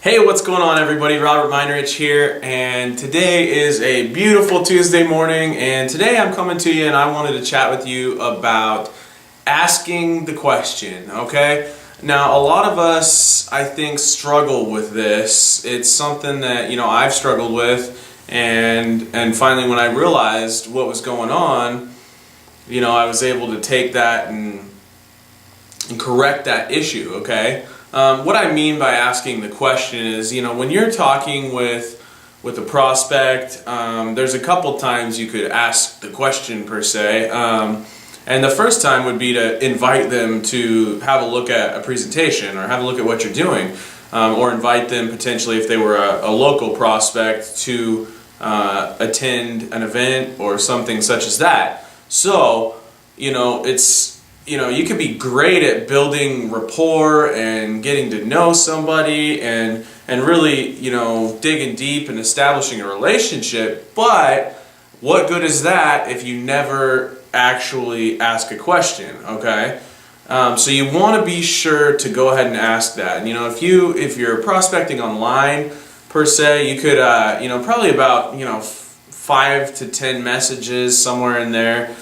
Hey, what's going on everybody? Robert Meinerich here, and today is a beautiful Tuesday morning, and today I'm coming to you and I wanted to chat with you about asking the question, okay? Now, a lot of us, I think, struggle with this. It's something that, I've struggled with, and finally when I realized what was going on, I was able to take that and correct that issue, okay? What I mean by asking the question is, when you're talking with a prospect, there's a couple times you could ask the question per se, and the first time would be to invite them to have a look at a presentation or have a look at what you're doing, or invite them potentially if they were a local prospect to attend an event or something such as that. So, you could be great at building rapport and getting to know somebody and really, digging deep and establishing a relationship, but what good is that if you never actually ask a question, okay? So you want to be sure to go ahead and ask that. And, if you're prospecting online per se, you could, probably about, 5 to 10 messages somewhere in there.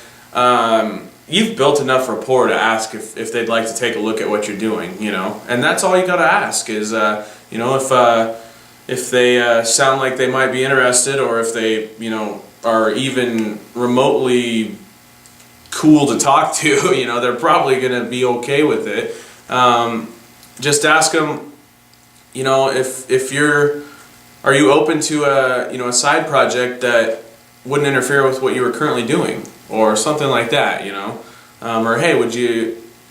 You've built enough rapport to ask if they'd like to take a look at what you're doing, and that's all you got to ask is, if they sound like they might be interested, or if they, are even remotely cool to talk to, they're probably going to be okay with it. Just ask them, are you open to a side project that wouldn't interfere with what you were currently doing, or something like that, or hey,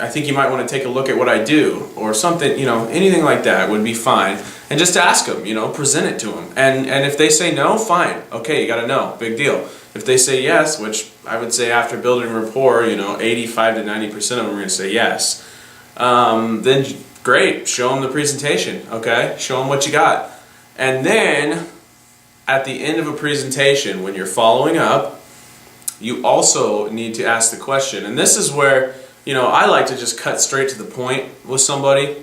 I think you might want to take a look at what I do, or something, anything like that would be fine. And just ask them, present it to them. And if they say no, fine, okay, you got to know, big deal. If they say yes, which I would say after building rapport, 85 to 90% of them are going to say yes, then great, show them the presentation, okay? Show them what you got. And then at the end of a presentation, when you're following up, you also need to ask the question. And this is where, I like to just cut straight to the point with somebody.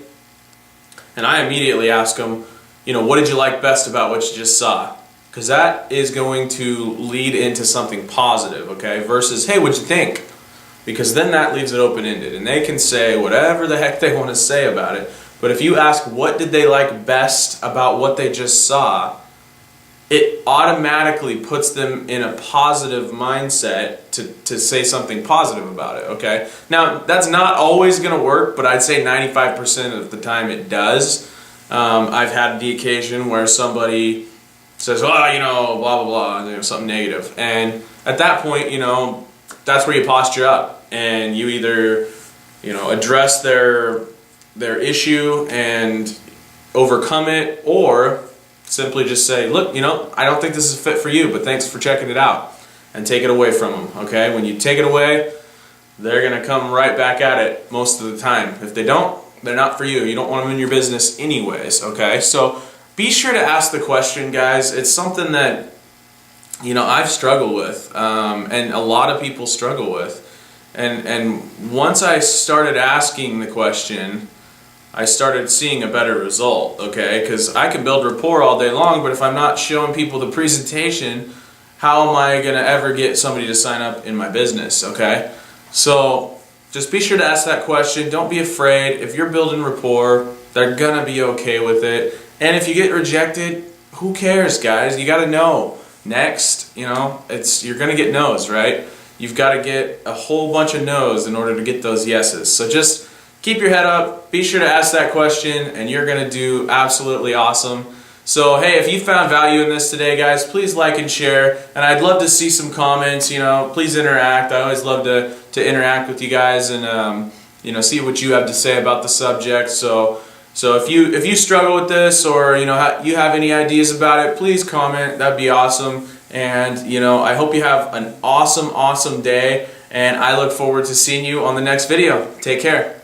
And I immediately ask them, what did you like best about what you just saw? Because that is going to lead into something positive, okay? Versus, hey, what'd you think? Because then that leaves it open-ended. And they can say whatever the heck they want to say about it. But if you ask what did they like best about what they just saw, it automatically puts them in a positive mindset to say something positive about it, okay? Now, that's not always going to work, but I'd say 95% of the time it does. I've had the occasion where somebody says, oh, blah, blah, blah, something negative. And at that point, that's where you posture up. And you either, address their issue and overcome it, or simply just say, look, I don't think this is fit for you, but thanks for checking it out, and take it away from them, okay? When you take it away, they're going to come right back at it most of the time. If they don't, they're not for you. You don't want them in your business anyways, okay? So be sure to ask the question, guys. It's something that, I've struggled with, and a lot of people struggle with. And once I started asking the question, I started seeing a better result, okay? Because I can build rapport all day long, but if I'm not showing people the presentation, how am I going to ever get somebody to sign up in my business, okay? So just be sure to ask that question. Don't be afraid. If you're building rapport, they're going to be okay with it. And if you get rejected, who cares, guys? You got to know. Next, you're going to get no's, right? You've got to get a whole bunch of no's in order to get those yeses. So just keep your head up, be sure to ask that question, and you're going to do absolutely awesome. So, hey, if you found value in this today, guys, please like and share. And I'd love to see some comments, please interact. I always love to interact with you guys and, see what you have to say about the subject. So if you struggle with this, or, you have any ideas about it, please comment. That'd be awesome. And, I hope you have an awesome, awesome day. And I look forward to seeing you on the next video. Take care.